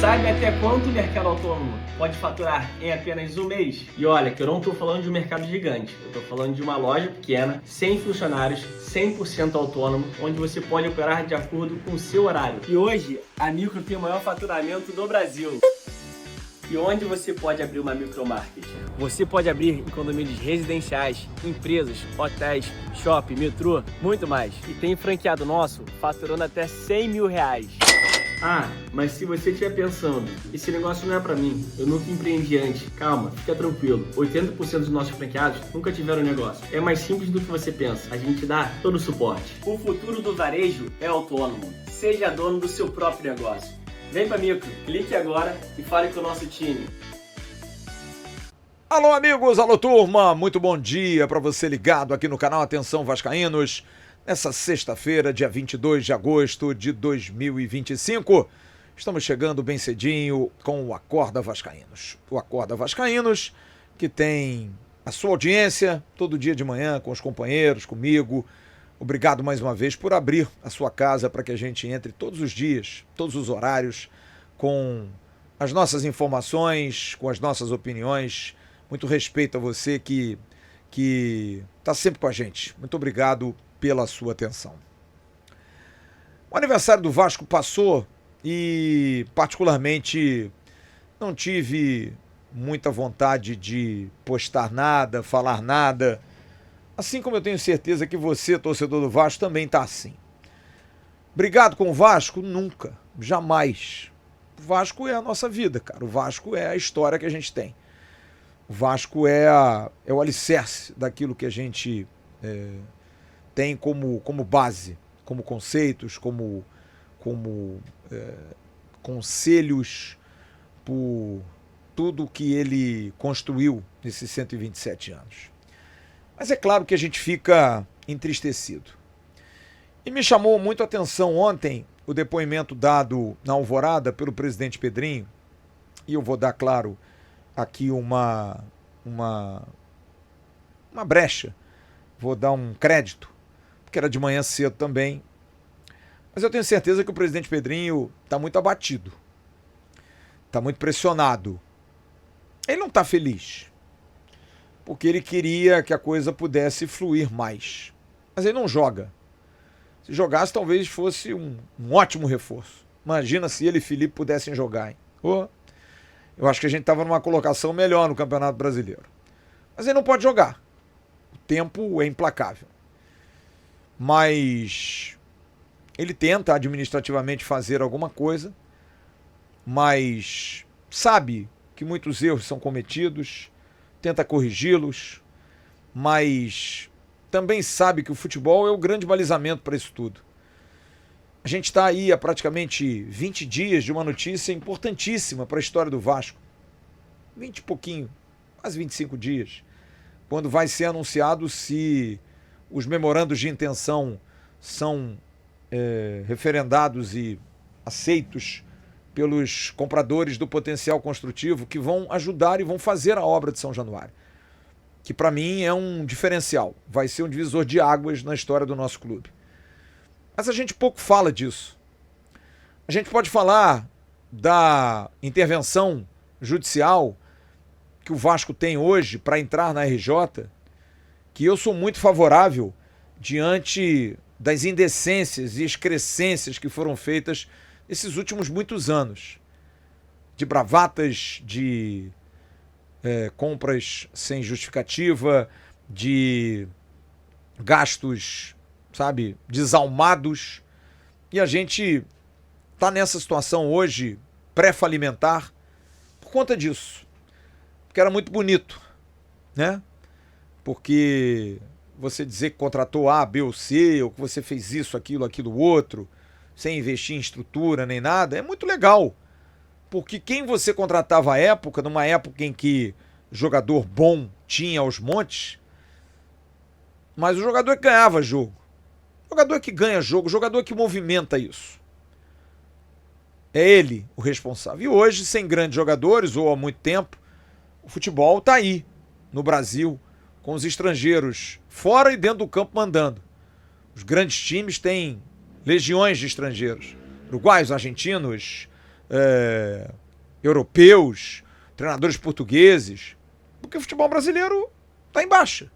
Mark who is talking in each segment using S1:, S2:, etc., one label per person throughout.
S1: Sabe até quanto o mercado autônomo pode faturar em apenas um mês? E olha, que eu não estou falando de um mercado gigante, eu estou falando de uma loja pequena, sem funcionários, 100% autônomo, onde você pode operar de acordo com o seu horário. E hoje, a Micro tem o maior faturamento do Brasil. E onde você pode abrir uma micromarket? Você pode abrir em condomínios residenciais, empresas, hotéis, shopping, metrô, muito mais. E tem franqueado nosso faturando até R$100 mil. Ah, mas se você estiver pensando, esse negócio não é pra mim, eu nunca empreendi antes, calma, fica tranquilo, 80% dos nossos franqueados nunca tiveram negócio. É mais simples do que você pensa, a gente dá todo o suporte. O futuro do varejo é autônomo, seja dono do seu próprio negócio. Vem pra Micro, clique agora e fale com o nosso time.
S2: Alô amigos, alô turma, muito bom dia para você ligado aqui no canal Atenção Vascaínos. Nessa sexta-feira, dia 22 de agosto de 2025, estamos chegando bem cedinho com o Acorda Vascaínos. O Acorda Vascaínos, que tem a sua audiência todo dia de manhã com os companheiros, comigo. Obrigado mais uma vez por abrir a sua casa para que a gente entre todos os dias, todos os horários, com as nossas informações, com as nossas opiniões. Muito respeito a você que está sempre com a gente. Muito obrigado pela sua atenção. O aniversário do Vasco passou e, particularmente, não tive muita vontade de postar nada, falar nada, assim como eu tenho certeza que você, torcedor do Vasco, também está assim. Brigado com o Vasco? Nunca, jamais. O Vasco é a nossa vida, cara. O Vasco é a história que a gente tem. O Vasco é o alicerce daquilo que a gente tem como base, como conceitos, como conselhos por tudo que ele construiu nesses 127 anos. Mas é claro que a gente fica entristecido. E me chamou muito a atenção ontem o depoimento dado na Alvorada pelo presidente Pedrinho, e eu vou dar, claro, aqui uma brecha, vou dar um crédito, que era de manhã cedo também. Mas eu tenho certeza que o presidente Pedrinho está muito abatido. Está muito pressionado. Ele não está feliz. Porque ele queria que a coisa pudesse fluir mais. Mas ele não joga. Se jogasse, talvez fosse um ótimo reforço. Imagina se ele e Felipe pudessem jogar, hein? Eu acho que a gente estava numa colocação melhor no Campeonato Brasileiro. Mas ele não pode jogar. O tempo é implacável. Mas ele tenta administrativamente fazer alguma coisa, mas sabe que muitos erros são cometidos, tenta corrigi-los, mas também sabe que o futebol é o grande balizamento para isso tudo. A gente está aí há praticamente 20 dias de uma notícia importantíssima para a história do Vasco. 20 e pouquinho, quase 25 dias, quando vai ser anunciado se os memorandos de intenção são referendados e aceitos pelos compradores do potencial construtivo que vão ajudar e vão fazer a obra de São Januário. Que para mim é um diferencial, vai ser um divisor de águas na história do nosso clube. Mas a gente pouco fala disso. A gente pode falar da intervenção judicial que o Vasco tem hoje para entrar na RJ, que eu sou muito favorável diante das indecências e excrescências que foram feitas nesses últimos muitos anos. De bravatas, de compras sem justificativa, de gastos, sabe, desalmados. E a gente está nessa situação hoje, pré-falimentar, por conta disso. Porque era muito bonito, né? Porque você dizer que contratou A, B ou C, ou que você fez isso, aquilo outro, sem investir em estrutura nem nada, é muito legal. Porque quem você contratava à época, numa época em que jogador bom tinha aos montes, mas o jogador que ganhava jogo, o jogador que ganha jogo, o jogador que movimenta isso. É ele o responsável. E hoje, sem grandes jogadores, ou há muito tempo, o futebol está aí, no Brasil, com os estrangeiros fora e dentro do campo mandando. Os grandes times têm legiões de estrangeiros. Uruguaios, argentinos, europeus, treinadores portugueses. Porque o futebol brasileiro está em baixa.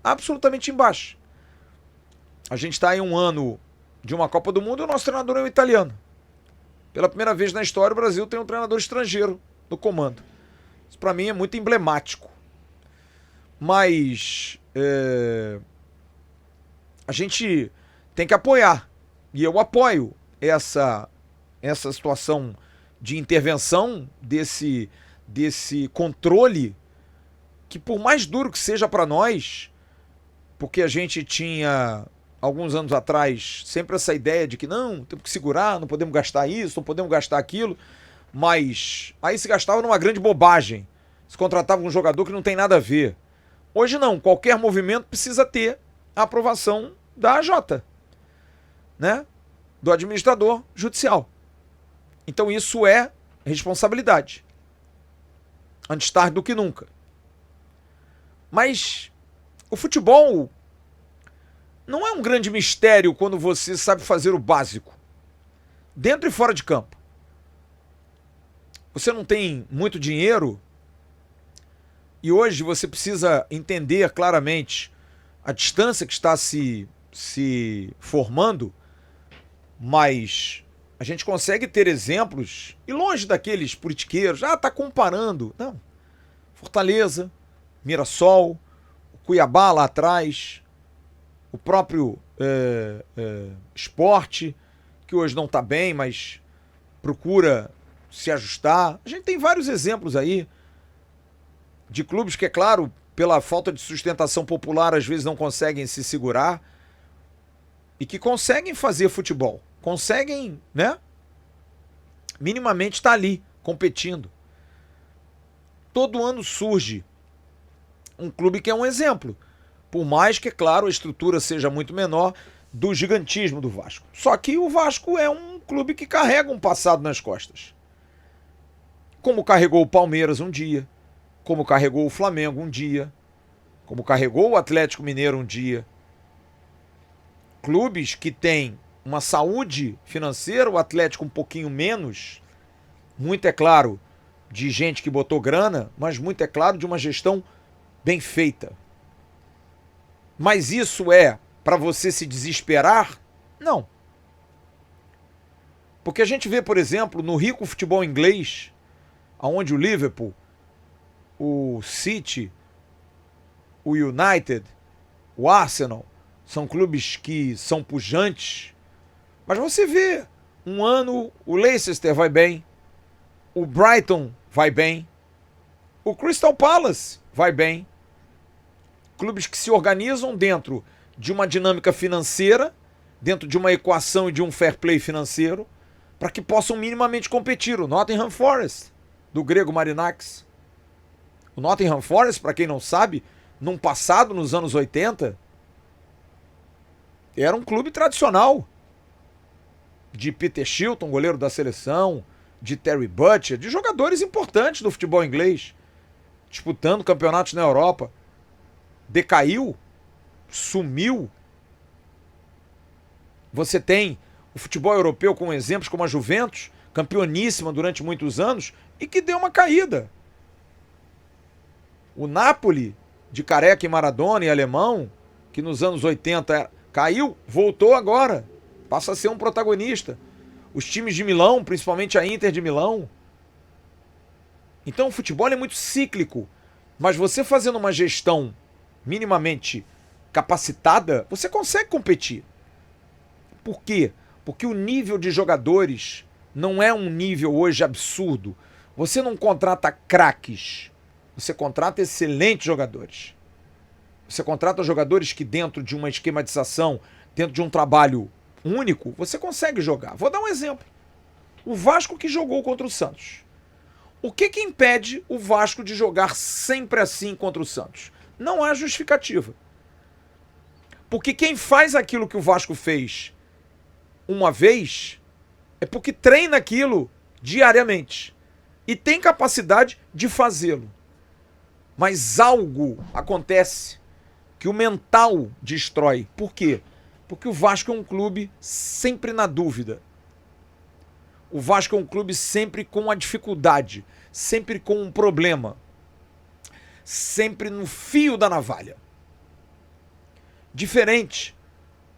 S2: Absolutamente em baixa. A gente está em um ano de uma Copa do Mundo e o nosso treinador é um italiano. Pela primeira vez na história, o Brasil tem um treinador estrangeiro no comando. Isso para mim é muito emblemático. Mas a gente tem que apoiar. E eu apoio essa situação de intervenção, desse controle, que por mais duro que seja para nós, porque a gente tinha, alguns anos atrás, sempre essa ideia de que não, temos que segurar, não podemos gastar isso, não podemos gastar aquilo, mas aí se gastava numa grande bobagem. Se contratava um jogador que não tem nada a ver. Hoje não, qualquer movimento precisa ter a aprovação da AJ, né? Do administrador judicial. Então isso é responsabilidade. Antes tarde do que nunca. Mas o futebol não é um grande mistério quando você sabe fazer o básico. Dentro e fora de campo. Você não tem muito dinheiro e hoje você precisa entender claramente a distância que está se formando, mas a gente consegue ter exemplos, e longe daqueles politiqueiros, tá comparando. Não. Fortaleza, Mirassol, o Cuiabá lá atrás, o próprio Sport, que hoje não está bem, mas procura se ajustar. A gente tem vários exemplos aí de clubes que, é claro, pela falta de sustentação popular, às vezes não conseguem se segurar e que conseguem fazer futebol. Conseguem, né? Minimamente estar ali, competindo. Todo ano surge um clube que é um exemplo. Por mais que, é claro, a estrutura seja muito menor do gigantismo do Vasco. Só que o Vasco é um clube que carrega um passado nas costas. Como carregou o Palmeiras um dia, como carregou o Flamengo um dia, como carregou o Atlético Mineiro um dia. Clubes que têm uma saúde financeira, o Atlético um pouquinho menos, muito é claro de gente que botou grana, mas muito é claro de uma gestão bem feita. Mas isso é para você se desesperar? Não. Porque a gente vê, por exemplo, no rico futebol inglês, onde o Liverpool, o City, o United, o Arsenal, são clubes que são pujantes. Mas você vê, um ano o Leicester vai bem, o Brighton vai bem, o Crystal Palace vai bem. Clubes que se organizam dentro de uma dinâmica financeira, dentro de uma equação e de um fair play financeiro, para que possam minimamente competir. O Nottingham Forest, do grego Marinakis. O Nottingham Forest, para quem não sabe, num passado, nos anos 80, era um clube tradicional. De Peter Shilton, goleiro da seleção, de Terry Butcher, de jogadores importantes do futebol inglês, disputando campeonatos na Europa. Decaiu, sumiu. Você tem o futebol europeu com exemplos como a Juventus, campeoníssima durante muitos anos, e que deu uma caída. O Napoli, de Careca e Maradona e alemão, que nos anos 80 caiu, voltou agora. Passa a ser um protagonista. Os times de Milão, principalmente a Inter de Milão. Então o futebol é muito cíclico. Mas você fazendo uma gestão minimamente capacitada, você consegue competir. Por quê? Porque o nível de jogadores não é um nível hoje absurdo. Você não contrata craques. Você contrata excelentes jogadores. Você contrata jogadores que dentro de uma esquematização, dentro de um trabalho único, você consegue jogar. Vou dar um exemplo. O Vasco que jogou contra o Santos. O que impede o Vasco de jogar sempre assim contra o Santos? Não há justificativa. Porque quem faz aquilo que o Vasco fez uma vez é porque treina aquilo diariamente e tem capacidade de fazê-lo. Mas algo acontece que o mental destrói. Por quê? Porque o Vasco é um clube sempre na dúvida. O Vasco é um clube sempre com a dificuldade, sempre com um problema, sempre no fio da navalha. Diferente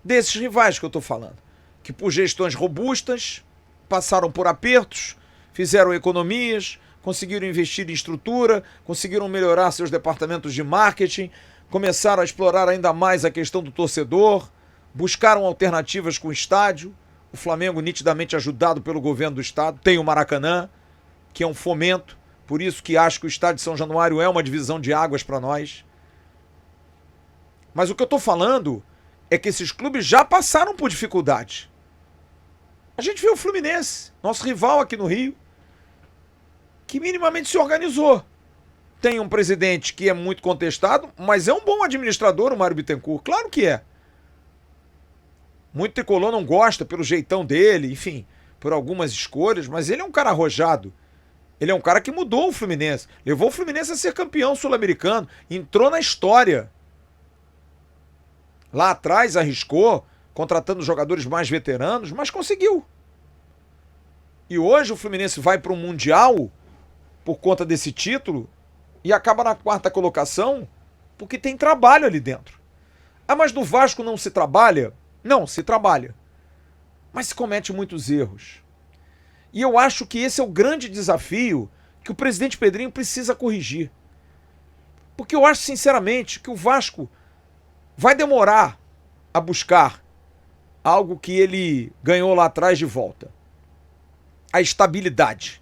S2: desses rivais que eu estou falando, que por gestões robustas, passaram por apertos, fizeram economias, conseguiram investir em estrutura, conseguiram melhorar seus departamentos de marketing, começaram a explorar ainda mais a questão do torcedor, buscaram alternativas com o estádio. O Flamengo, nitidamente ajudado pelo governo do estado, tem o Maracanã, que é um fomento, por isso que acho que o estádio de São Januário é uma divisão de águas para nós. Mas o que eu estou falando é que esses clubes já passaram por dificuldade. A gente vê o Fluminense, nosso rival aqui no Rio, que minimamente se organizou. Tem um presidente que é muito contestado, mas é um bom administrador, o Mário Bittencourt. Claro que é. Muito tricolor não gosta pelo jeitão dele, enfim, por algumas escolhas, mas ele é um cara arrojado. Ele é um cara que mudou o Fluminense. Levou o Fluminense a ser campeão sul-americano. Entrou na história. Lá atrás arriscou, contratando jogadores mais veteranos, mas conseguiu. E hoje o Fluminense vai para o Mundial por conta desse título e acaba na 4ª colocação porque tem trabalho ali dentro. Ah, mas no Vasco não se trabalha? Não, se trabalha. Mas se comete muitos erros. E eu acho que esse é o grande desafio que o presidente Pedrinho precisa corrigir. Porque eu acho, sinceramente, que o Vasco vai demorar a buscar algo que ele ganhou lá atrás de volta. A estabilidade.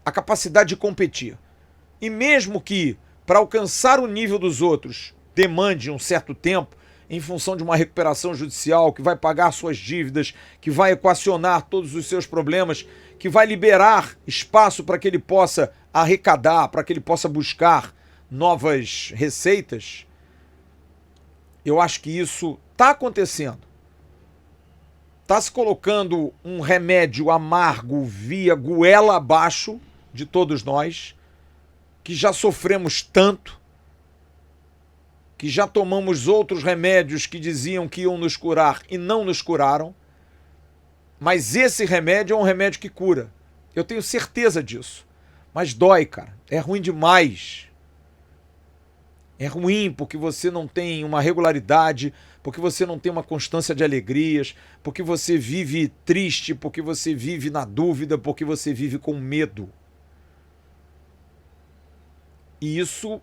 S2: A capacidade de competir. E mesmo que, para alcançar o nível dos outros, demande um certo tempo, em função de uma recuperação judicial, que vai pagar suas dívidas, que vai equacionar todos os seus problemas, que vai liberar espaço para que ele possa arrecadar, para que ele possa buscar novas receitas, eu acho que isso está acontecendo. Está se colocando um remédio amargo via goela abaixo de todos nós, que já sofremos tanto, que já tomamos outros remédios que diziam que iam nos curar e não nos curaram, mas esse remédio é um remédio que cura. Eu tenho certeza disso. Mas dói, cara. É ruim demais. É ruim porque você não tem uma regularidade, porque você não tem uma constância de alegrias, porque você vive triste, porque você vive na dúvida, porque você vive com medo. E isso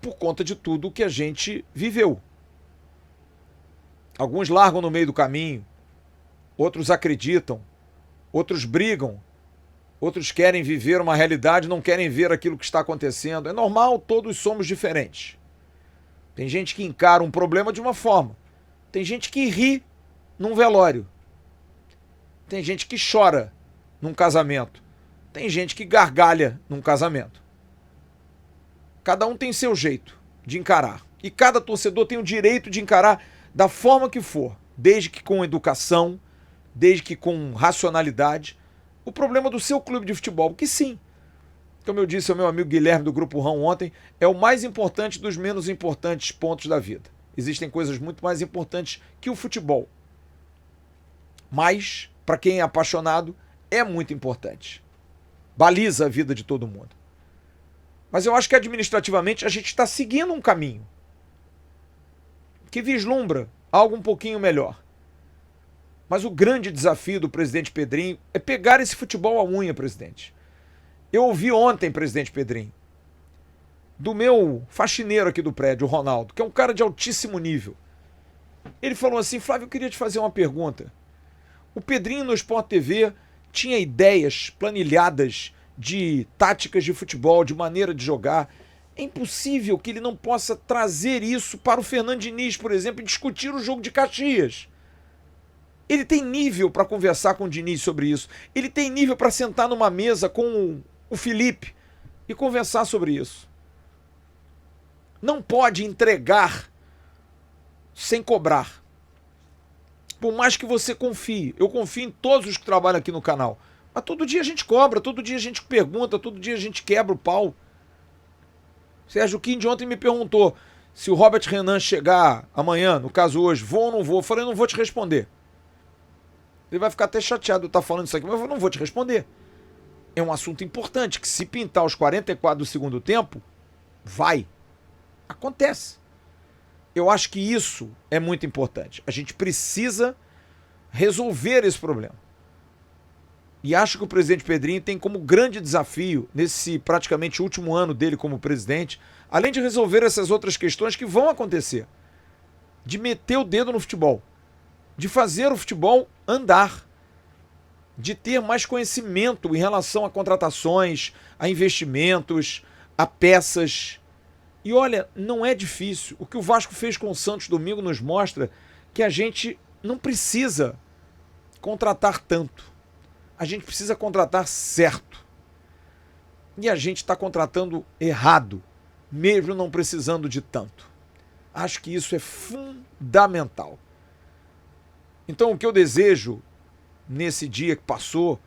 S2: por conta de tudo que a gente viveu. Alguns largam no meio do caminho, outros acreditam, outros brigam, outros querem viver uma realidade, não querem ver aquilo que está acontecendo. É normal, todos somos diferentes. Tem gente que encara um problema de uma forma, tem gente que ri num velório, tem gente que chora num casamento, tem gente que gargalha num casamento. Cada um tem seu jeito de encarar. E cada torcedor tem o direito de encarar da forma que for, desde que com educação, desde que com racionalidade, o problema do seu clube de futebol. Porque sim, como eu disse ao meu amigo Guilherme do Grupo Rão ontem, é o mais importante dos menos importantes pontos da vida. Existem coisas muito mais importantes que o futebol. Mas, para quem é apaixonado, é muito importante. Baliza a vida de todo mundo. Mas eu acho que administrativamente a gente está seguindo um caminho que vislumbra algo um pouquinho melhor. Mas o grande desafio do presidente Pedrinho é pegar esse futebol à unha, presidente. Eu ouvi ontem, presidente Pedrinho, do meu faxineiro aqui do prédio, o Ronaldo, que é um cara de altíssimo nível. Ele falou assim: Flávio, eu queria te fazer uma pergunta. O Pedrinho no Sport TV tinha ideias planilhadas de táticas de futebol, de maneira de jogar. É impossível que ele não possa trazer isso para o Fernando Diniz, por exemplo, e discutir o jogo de Caxias. Ele tem nível para conversar com o Diniz sobre isso. Ele tem nível para sentar numa mesa com o Felipe e conversar sobre isso. Não pode entregar sem cobrar. Por mais que você confie. Eu confio em todos os que trabalham aqui no canal. Mas todo dia a gente cobra, todo dia a gente pergunta, todo dia a gente quebra o pau. Sérgio Quinde ontem me perguntou: Se o Robert Renan chegar amanhã, no caso hoje, vou ou não vou, eu falei, eu não vou te responder. Ele vai ficar até chateado de eu estar falando isso aqui, mas eu não vou te responder. É um assunto importante, que se pintar os 44 do segundo tempo, vai. Acontece. Eu acho que isso é muito importante. A gente precisa resolver esse problema. E acho que o presidente Pedrinho tem como grande desafio, nesse praticamente último ano dele como presidente, além de resolver essas outras questões que vão acontecer, de meter o dedo no futebol, de fazer o futebol andar, de ter mais conhecimento em relação a contratações, a investimentos, a peças. E olha, não é difícil. O que o Vasco fez com o Santos domingo nos mostra que a gente não precisa contratar tanto. A gente precisa contratar certo. E a gente está contratando errado, mesmo não precisando de tanto. Acho que isso é fundamental. Então o que eu desejo nesse dia que passou,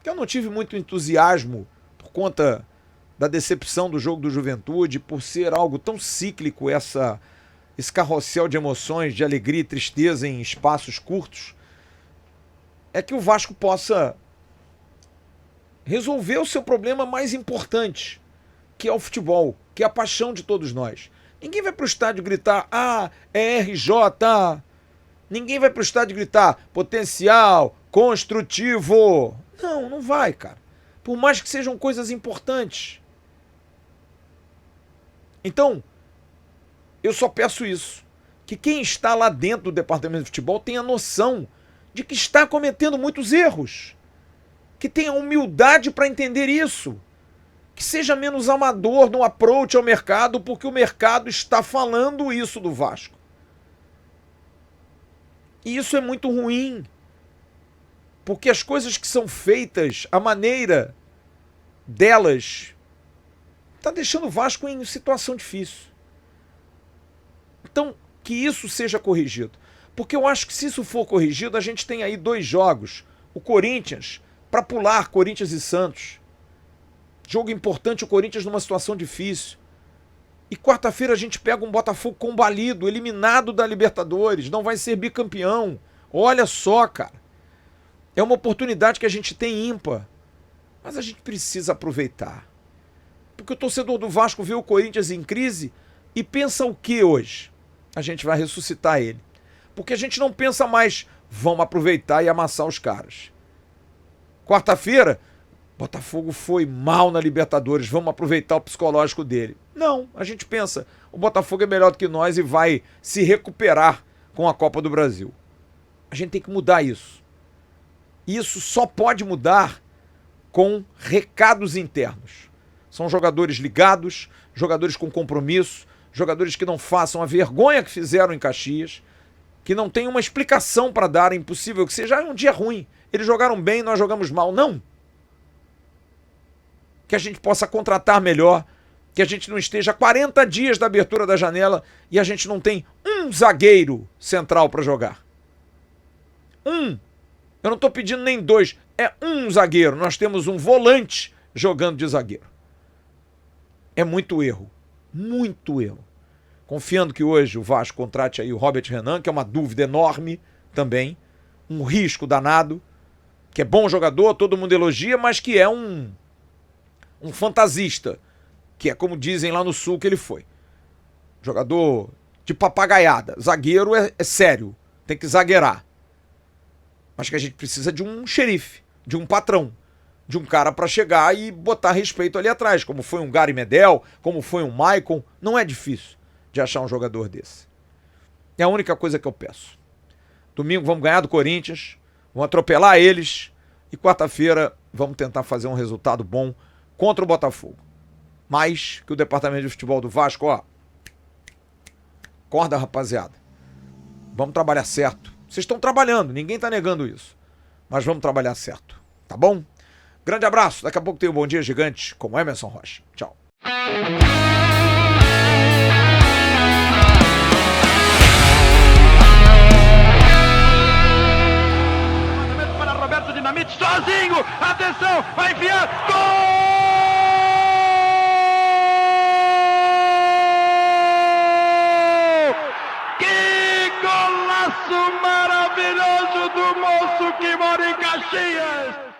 S2: que eu não tive muito entusiasmo por conta da decepção do jogo do Juventude, por ser algo tão cíclico, esse carrossel de emoções, de alegria e tristeza em espaços curtos, é que o Vasco possa resolver o seu problema mais importante, que é o futebol, que é a paixão de todos nós. Ninguém vai para o estádio gritar, é RJ. Ninguém vai para o estádio gritar, potencial, construtivo. Não, não vai, cara. Por mais que sejam coisas importantes. Então, eu só peço isso. Que quem está lá dentro do departamento de futebol tenha noção de que está cometendo muitos erros. Que tenha humildade para entender isso. Que seja menos amador no approach ao mercado, porque o mercado está falando isso do Vasco. E isso é muito ruim. Porque as coisas que são feitas, a maneira delas, está deixando o Vasco em situação difícil. Então, que isso seja corrigido. Porque eu acho que se isso for corrigido, a gente tem aí 2 jogos. O Corinthians, para pular Corinthians e Santos. Jogo importante, o Corinthians numa situação difícil. E quarta-feira a gente pega um Botafogo combalido, eliminado da Libertadores, não vai ser bicampeão. Olha só, cara. É uma oportunidade que a gente tem ímpar. Mas a gente precisa aproveitar. Porque o torcedor do Vasco vê o Corinthians em crise e pensa o que hoje? A gente vai ressuscitar ele. Porque a gente não pensa mais, vamos aproveitar e amassar os caras. Quarta-feira, Botafogo foi mal na Libertadores, vamos aproveitar o psicológico dele. Não, a gente pensa, o Botafogo é melhor do que nós e vai se recuperar com a Copa do Brasil. A gente tem que mudar isso. Isso só pode mudar com recados internos. São jogadores ligados, jogadores com compromisso, jogadores que não façam a vergonha que fizeram em Caxias, que não tem uma explicação para dar, é impossível que seja um dia ruim. Eles jogaram bem, nós jogamos mal. Não. Que a gente possa contratar melhor, que a gente não esteja a 40 dias da abertura da janela e a gente não tem um zagueiro central para jogar. Eu não estou pedindo nem 2, é um zagueiro. Nós temos um volante jogando de zagueiro. É muito erro. Muito erro. Confiando que hoje o Vasco contrate aí o Robert Renan, que é uma dúvida enorme também. Um risco danado. Que é bom jogador, todo mundo elogia, mas que é um fantasista. Que é como dizem lá no Sul que ele foi. Jogador de papagaiada. Zagueiro é sério. Tem que zagueirar. Mas que a gente precisa de um xerife, de um patrão, de um cara para chegar e botar respeito ali atrás, como foi um Gary Medel, como foi um Maicon. Não é difícil de achar um jogador desse. É a única coisa que eu peço. Domingo vamos ganhar do Corinthians, vamos atropelar eles e quarta-feira vamos tentar fazer um resultado bom contra o Botafogo. Mais que o departamento de futebol do Vasco, acorda, rapaziada. Vamos trabalhar certo. Vocês estão trabalhando, ninguém está negando isso. Mas vamos trabalhar certo, tá bom? Grande abraço, daqui a pouco tem o Bom Dia Gigante com Emerson Rocha. Tchau.
S3: Para Roberto Dinamite, sozinho, atenção, vai enfiar, gol! golaço maravilhoso do moço que mora em Caxias.